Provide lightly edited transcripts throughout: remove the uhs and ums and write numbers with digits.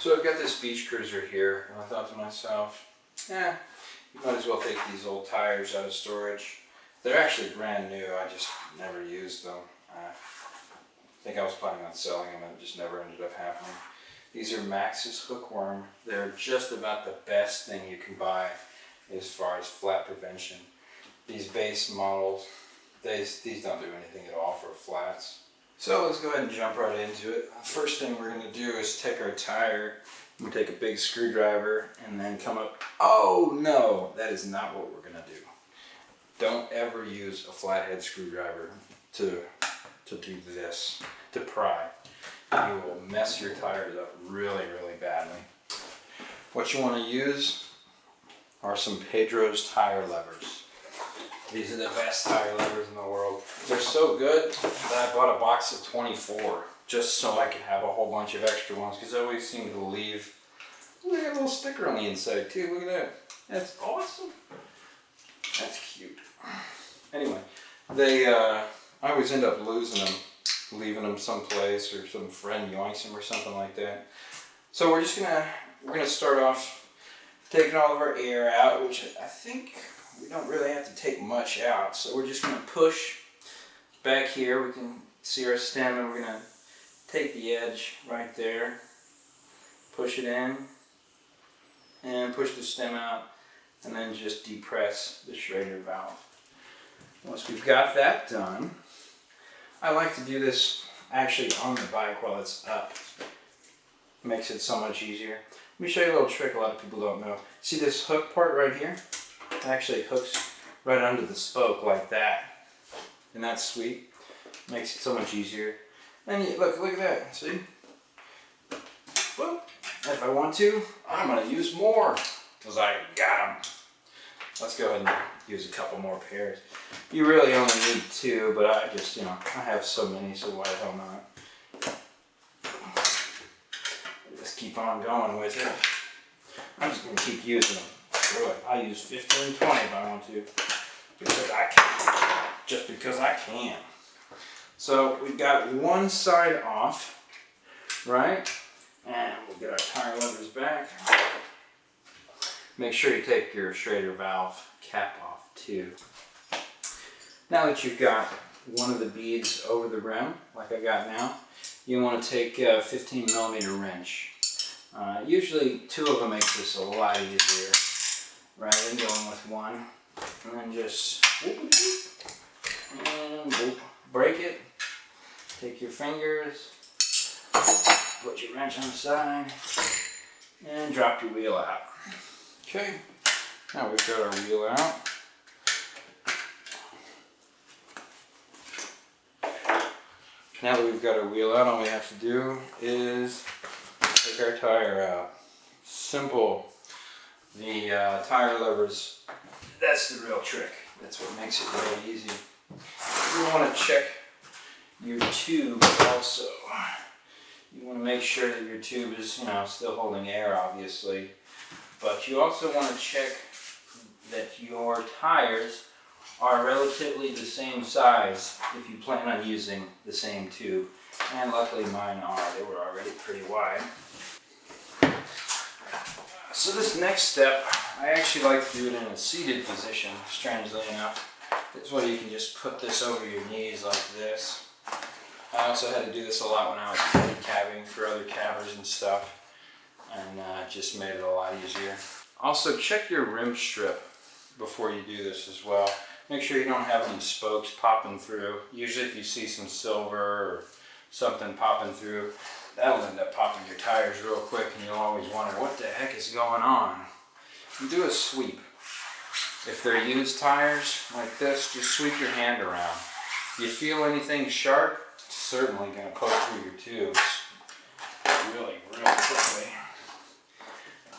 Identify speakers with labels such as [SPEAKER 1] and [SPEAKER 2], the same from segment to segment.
[SPEAKER 1] So I've got this beach cruiser here, and I thought to myself, you might as well take these old tires out of storage. They're actually brand new, I just never used them. I think I was planning on selling them and it just never ended up happening. These are Maxxis Hookworm. They're just about the best thing you can buy as far as flat prevention. These base models, these don't do anything at all for flats. So let's go ahead and jump right into it. First thing we're going to do is take our tire. I'm going to take a big screwdriver and then come up. Oh no, that is not what we're going to do. Don't ever use a flathead screwdriver to do this, to pry. You will mess your tires up really, really badly. What you want to use are some Pedro's tire levers. These are the best tire levers in the world. They're so good that I bought a box of 24 just so I could have a whole bunch of extra ones, because I always seem to leave. Look at a little sticker on the inside too. Look at that. That's awesome. That's cute. Anyway, I always end up losing them, leaving them someplace, or some friend yoinks them or something like that. So we're gonna start off taking all of our air out, which I think we don't really have to take much out. So we're just going to push back here. We can see our stem, and we're going to take the edge right there, push it in, and push the stem out, and then just depress the Schrader valve. Once we've got that done, I like to do this actually on the bike while it's up. Makes it so much easier. Let me show you a little trick a lot of people don't know. See this hook part right here? It actually hooks right under the spoke like that. And that's sweet. Makes it so much easier. And look at that. See? Well, if I want to, I'm going to use more, because I got them. Let's go ahead and use a couple more pairs. You really only need 2, but I just, I have so many, so why the hell not? Just keep on going with it. I'm just going to keep using them. Screw it. I'll use 15, 20 if I want to. Because I can. Just because I can. So we've got one side off, right? And we'll get our tire levers back. Make sure you take your Schrader valve cap off too. Now that you've got one of the beads over the rim, like I got now, you want to take a 15mm wrench. Usually 2 of them makes this a lot easier rather than going with one. And then just whoop, whoop, and whoop, break it. Take your fingers, put your wrench on the side, and drop your wheel out. Okay, now we've got our wheel out. Now that we've got our wheel out, all we have to do is take our tire out. Simple. The tire levers, that's the real trick. That's what makes it really easy. You want to check your tube also. You want to make sure that your tube is, still holding air, obviously. But you also want to check that your tires are relatively the same size if you plan on using the same tube. And luckily mine are. They were already pretty wide. So this next step, I actually like to do it in a seated position, strangely enough. This way you can just put this over your knees like this. I also had to do this a lot when I was cabbing for other cabbers and stuff, and it just made it a lot easier. Also, check your rim strip before you do this as well. Make sure you don't have any spokes popping through. Usually if you see some silver or something popping through, that'll end up popping your tires real quick, and you'll always wonder what the heck is going on. You do a sweep. If they're used tires like this, just sweep your hand around. If you feel anything sharp, it's certainly going to poke through your tubes really, really quickly.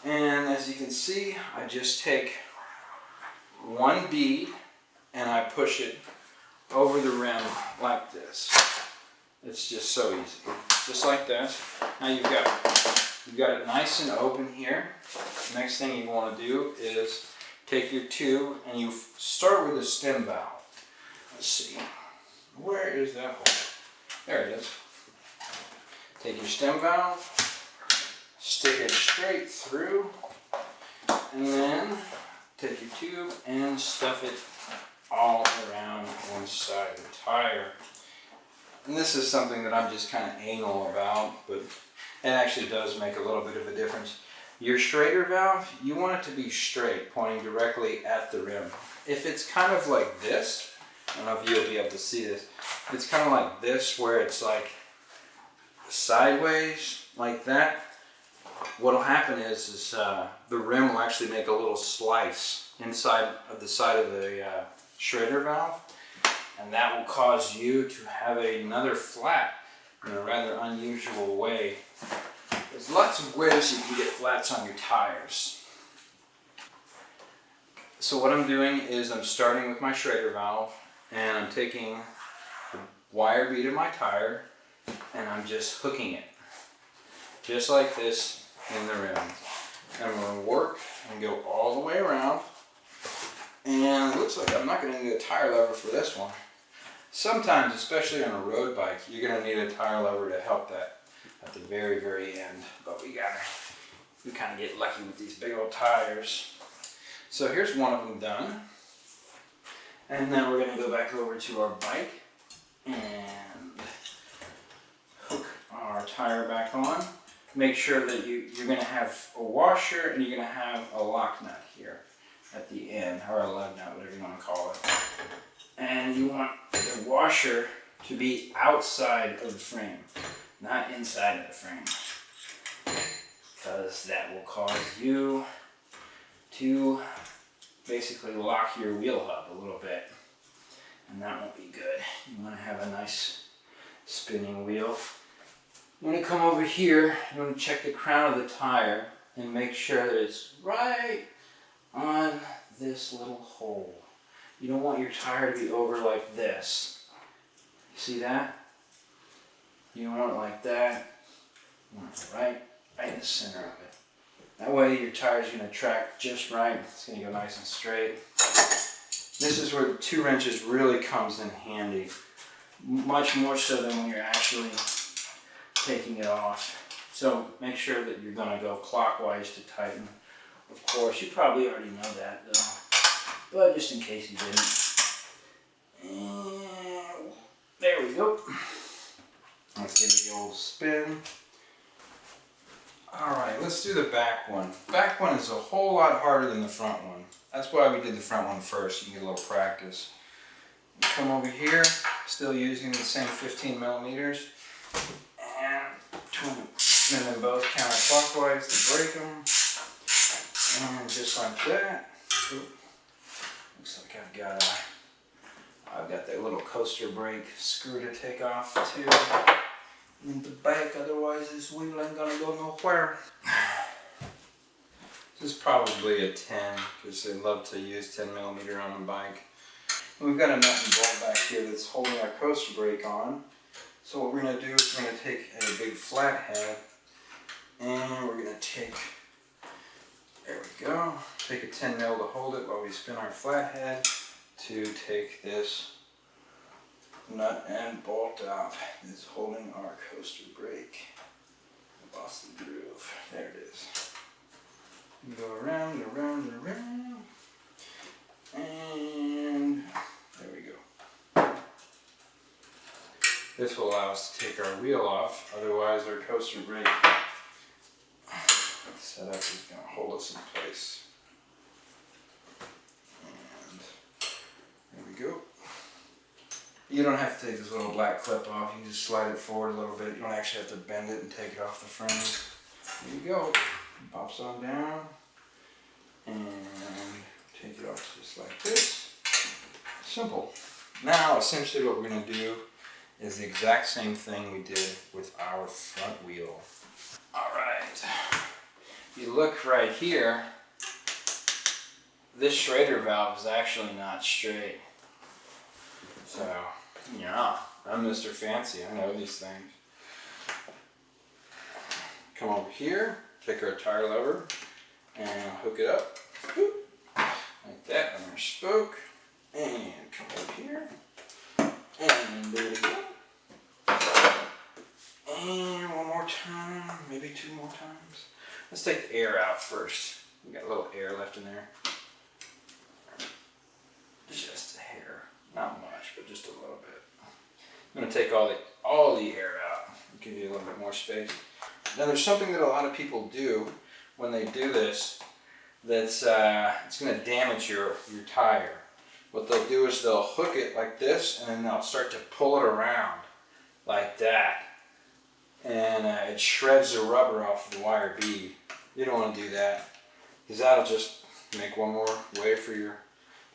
[SPEAKER 1] And as you can see, I just take one bead and I push it over the rim like this. It's just so easy. Just like that. Now you've got it nice and open here. Next thing you want to do is take your tube and you start with the stem valve. Let's see. Where is that hole? There it is. Take your stem valve, stick it straight through, and then take your tube and stuff it all around one side of the tire. And this is something that I'm just kind of anal about, but it actually does make a little bit of a difference. Your Schrader valve, you want it to be straight, pointing directly at the rim. If it's kind of like this, I don't know if you'll be able to see this, if it's kind of like this where it's like sideways, like that, what'll happen is the rim will actually make a little slice inside of the side of the Schrader valve, and that will cause you to have another flat in a rather unusual way. There's lots of ways you can get flats on your tires. So what I'm doing is I'm starting with my Schrader valve, and I'm taking the wire bead of my tire and I'm just hooking it just like this in the rim. And I'm going to work and go all the way around, and it looks like I'm not going to need a tire lever for this one. Sometimes, especially on a road bike, you're going to need a tire lever to help that at the very, very end. But we kind of get lucky with these big old tires. So here's one of them done. And then we're going to go back over to our bike and hook our tire back on. Make sure that you're going to have a washer and you're going to have a lock nut here at the end, or a lug nut, whatever you want to call it. And you want the washer to be outside of the frame, not inside of the frame, because that will cause you to basically lock your wheel hub a little bit, and that won't be good. You want to have a nice spinning wheel. You want to come over here, you want to check the crown of the tire and make sure that it's right on this little hole. You don't want your tire to be over like this. You see that? You don't want it like that. You want it right in the center of it. That way your tire is going to track just right. It's going to go nice and straight. This is where the 2 wrenches really comes in handy. Much more so than when you're actually taking it off. So make sure that you're going to go clockwise to tighten. Of course, you probably already know that though, but just in case you didn't. And there we go. Let's give it the old spin. Alright, let's do the back one. Back one is a whole lot harder than the front one. That's why we did the front one first, you can get a little practice. You come over here, still using the same 15 millimeters, and spin them both counterclockwise to break them. And just like that. Ooh, looks like I've got that little coaster brake screw to take off too in the back, otherwise this wheel ain't gonna go nowhere. This is probably a 10, because they love to use 10 millimeter on the bike. And we've got a nut and bolt back here that's holding our coaster brake on. So what we're going to do is we're going to take a big flathead, and we're going to take, there we go, take a 10 mil to hold it while we spin our flathead to take this nut and bolt out that's holding our coaster brake. The Boston groove. There it is. You go around and around and around, and there we go. This will allow us to take our wheel off, otherwise our coaster brake setup is going to hold us in place. And there we go. You don't have to take this little black clip off, you can just slide it forward a little bit. You don't actually have to bend it and take it off the frame. There you go. Pops on down and take it off just like this. Simple. Now essentially what we're going to do is the exact same thing we did with our front wheel. Alright, you look right here, this Schrader valve is actually not straight. So, yeah, I'm Mr. Fancy, I know these things. Come over here, take our tire lever and hook it up, like that on our spoke, and come over here, and there we go. And one more time, maybe 2 more times. Let's take the air out first. We got a little air left in there. Just a hair, not much, but just a little bit. I'm going to take all the air out, give you a little bit more space. Now there's something that a lot of people do when they do this that's it's going to damage your tire. What they'll do is they'll hook it like this, and then they'll start to pull it around like that. And it shreds the rubber off of the wire bead. You don't want to do that, because that'll just make one more way for your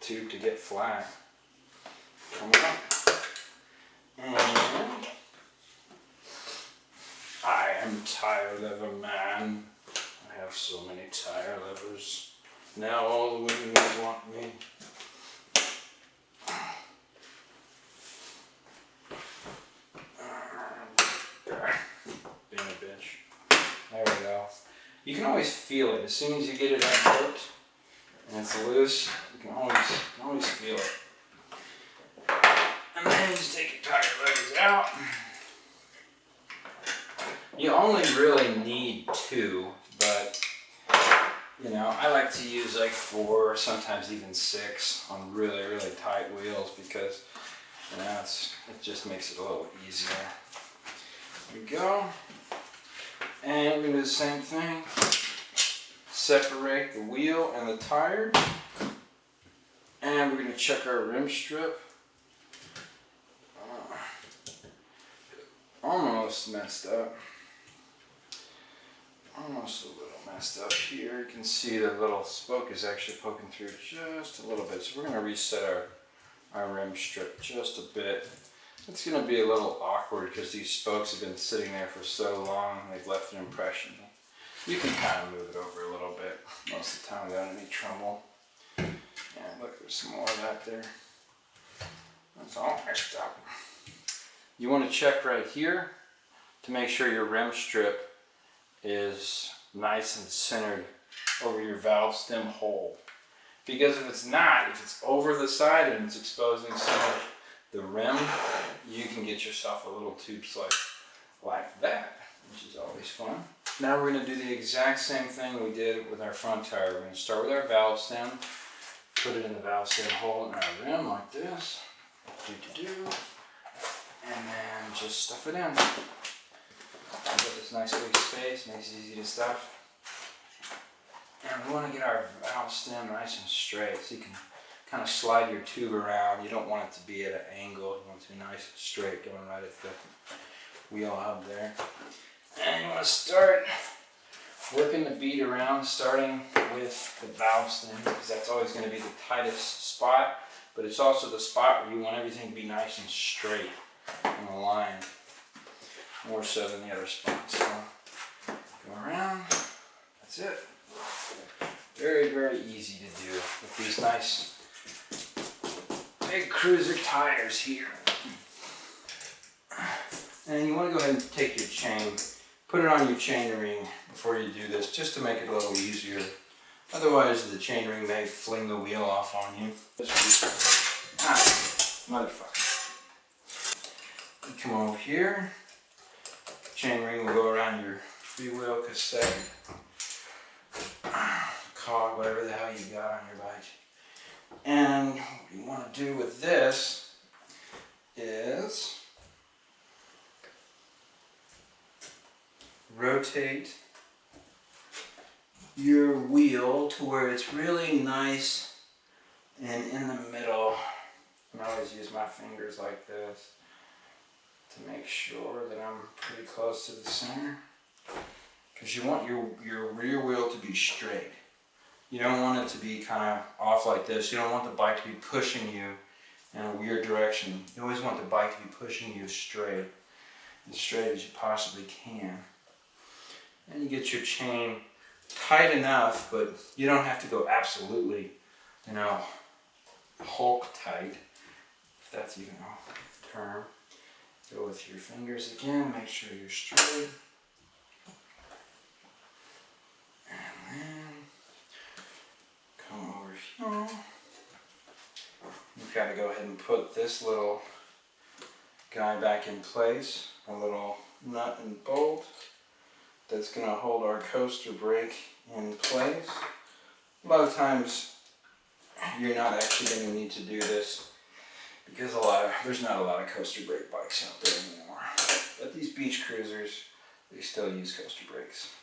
[SPEAKER 1] tube to get flat. Come on. And I am tire leather man. I have so many tire levers. Now all the women want me. Being a bitch. There we go. You can always feel it as soon as you get it unhooked and it's loose. You can always feel it. And then you just take your tire levers out. You only really need 2, but you know, I like to use like 4, sometimes even 6 on really, really tight wheels because you know, it just makes it a little easier. There we go. And we're going to do the same thing. Separate the wheel and the tire. And we're going to check our rim strip. Almost messed up. Almost a little messed up here. You can see the little spoke is actually poking through just a little bit. So we're going to reset our rim strip just a bit. It's going to be a little awkward because these spokes have been sitting there for so long. They've left an impression. You can kind of move it over a little bit most of the time without any trouble. And look, there's some more of that there. That's all messed up. You want to check right here to make sure your rim strip is nice and centered over your valve stem hole. Because if it's not, if it's over the side and it's exposing some of the rim, you can get yourself a little tube slice like that, which is always fun. Now we're going to do the exact same thing we did with our front tire. We're going to start with our valve stem, put it in the valve stem hole in our rim like this, and then just stuff it in. Get this nice big space, makes it easy to stuff. And we want to get our valve stem nice and straight, so you can kind of slide your tube around. You don't want it to be at an angle. You want it to be nice and straight, going right at the wheel hub there. And you want to start working the bead around, starting with the valve stem, because that's always going to be the tightest spot, but it's also the spot where you want everything to be nice and straight and aligned, more so than the other spots. So go around, that's it. Very, very easy to do with these nice big cruiser tires here. And you want to go ahead and take your chain, put it on your chain ring before you do this, just to make it a little easier. Otherwise, the chain ring may fling the wheel off on you. Motherfucker. You come over here. Chain ring will go around your freewheel cassette, cog, whatever the hell you got on your bike. And what you want to do with this is rotate your wheel to where it's really nice and in the middle. And I always use my fingers like this to make sure that I'm pretty close to the center. Because you want your rear wheel to be straight. You don't want it to be kind of off like this. You don't want the bike to be pushing you in a weird direction. You always want the bike to be pushing you straight, as straight as you possibly can. And you get your chain tight enough, but you don't have to go absolutely, you know, Hulk tight, if that's even a term. Go with your fingers again, make sure you're straight. And then come over here. You've got to go ahead and put this little guy back in place. A little nut and bolt that's going to hold our coaster brake in place. A lot of times you're not actually going to need to do this because there's not a lot of coaster brake bikes out there anymore. But these beach cruisers, they still use coaster brakes,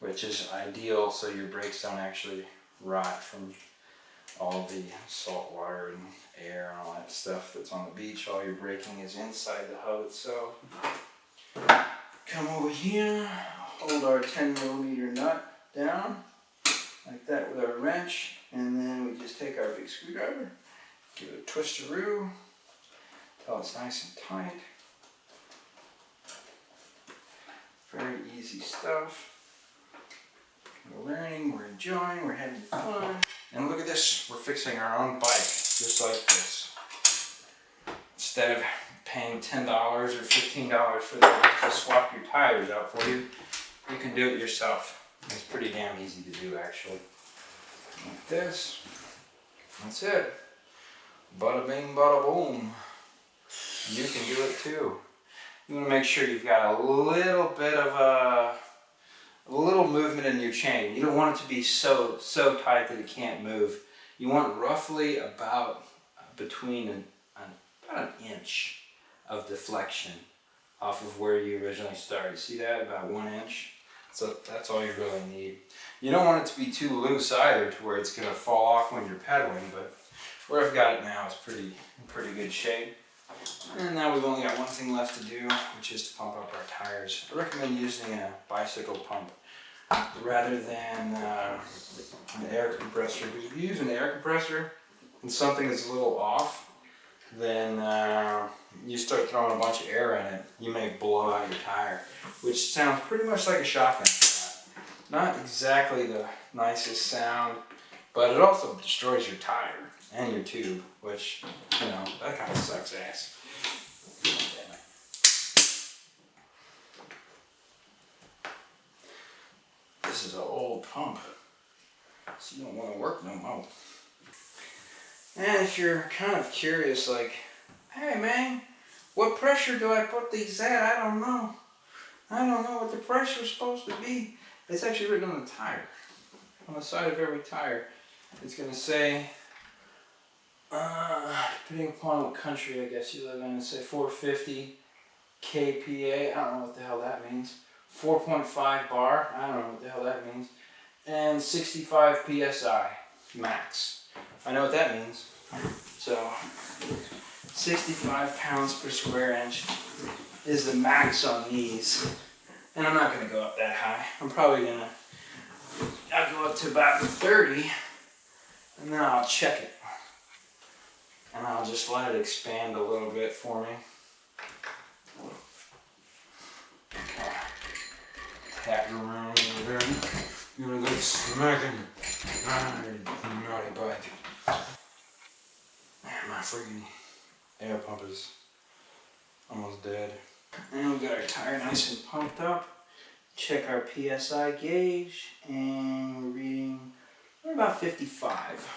[SPEAKER 1] which is ideal so your brakes don't actually rot from all the salt water and air and all that stuff that's on the beach. All your braking is inside the hub itself. Come over here, hold our 10mm nut down like that with our wrench, and then we just take our big screwdriver, give it a twistaroo until it's nice and tight. Very easy stuff. We're learning, we're enjoying, we're having fun. And look at this, we're fixing our own bike, just like this. Instead of paying $10 or $15 for them to swap your tires out for you, you can do it yourself. It's pretty damn easy to do, actually. Like this. That's it. Bada bing, bada boom. You can do it too. You want to make sure you've got a little bit of a little movement in your chain. You don't want it to be so tight that it can't move. You want roughly about between about an inch of deflection off of where you originally started. See that? About 1 inch. So that's all you really need. You don't want it to be too loose either to where it's going to fall off when you're pedaling, but where I've got it now is in pretty good shape. And now we've only got one thing left to do, which is to pump up our tires. I recommend using a bicycle pump rather than an air compressor. Because if you use an air compressor and something is a little off, then you start throwing a bunch of air in it, you may blow out your tire, which sounds pretty much like a shotgun. Not exactly the nicest sound, but it also destroys your tire and your tube, which, you know, that kind of sucks ass. This is an old pump, so you don't want to work no more. And if you're kind of curious, like, hey man, what pressure do I put these at? I don't know. I don't know what the pressure is supposed to be. It's actually written on the tire. On the side of every tire, it's going to say, depending upon what country I guess you live in, it's say 450 kPa. I don't know what the hell that means. 4.5 bar. I don't know what the hell that means. And 65 psi max. I know what that means. So 65 pounds per square inch is the max on these. And I'm not going to go up that high. I'm probably going to I'll go up to about 30, and then I'll check it. And I'll just let it expand a little bit for me. Okay. Tap it around over there. You're going to go smacking. Naughty bike. My freaking air pump is almost dead. And we've got our tire nice and pumped up. Check our PSI gauge, and we're reading about 55.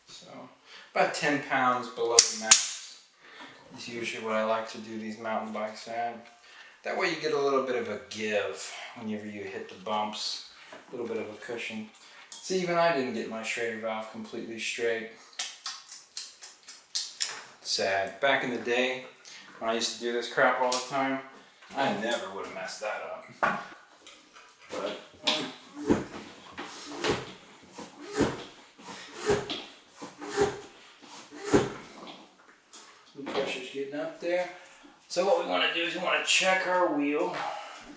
[SPEAKER 1] So about 10 pounds below the max is usually what I like to do these mountain bikes at. That way you get a little bit of a give whenever you hit the bumps, a little bit of a cushion. See, even I didn't get my Schrader valve completely straight. Sad. Back in the day, when I used to do this crap all the time, I never would have messed that up. But the pressure's getting up there. So what we want to do is we want to check our wheel,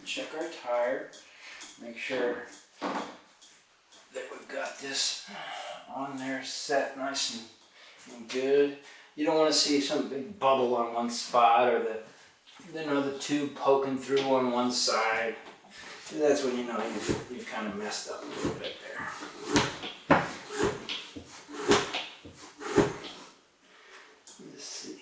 [SPEAKER 1] check our tire, make sure that we've got this on there set nice and good. You don't want to see some big bubble on one spot or the tube poking through on one side. That's when you know you've kind of messed up a little bit there. Let's see.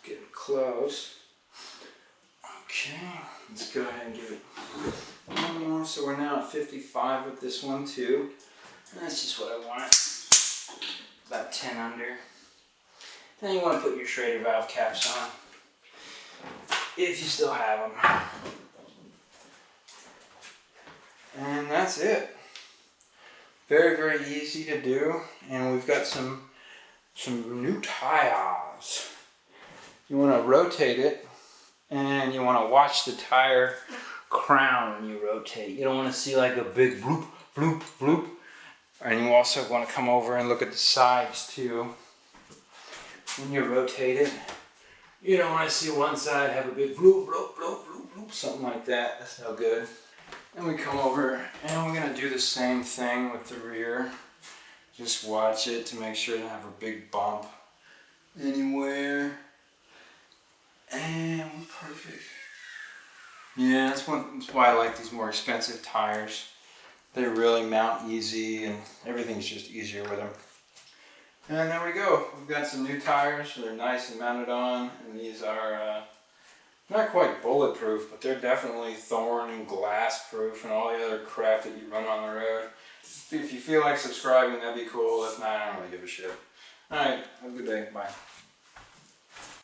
[SPEAKER 1] Getting close. Okay, let's go 55 with this one too. And that's just what I want. About 10 under. Then you want to put your Schrader valve caps on, if you still have them. And that's it. Very, very easy to do. And we've got some new tires. You want to rotate it, and you want to watch the tire crown when you rotate. You don't want to see like a big bloop, bloop, bloop. And you also want to come over and look at the sides too. When you rotate it, you don't want to see one side have a big bloop, bloop, bloop, bloop, bloop, something like that. That's no good. Then we come over and we're going to do the same thing with the rear. Just watch it to make sure it doesn't have a big bump anywhere. And we're perfect. Yeah, that's why I like these more expensive tires. They really mount easy and everything's just easier with them. And there we go. We've got some new tires. They're nice and mounted on. And these are not quite bulletproof, but they're definitely thorn and glass proof and all the other crap that you run on the road. If you feel like subscribing, that'd be cool. If not, I don't really give a shit. Alright, have a good day. Bye.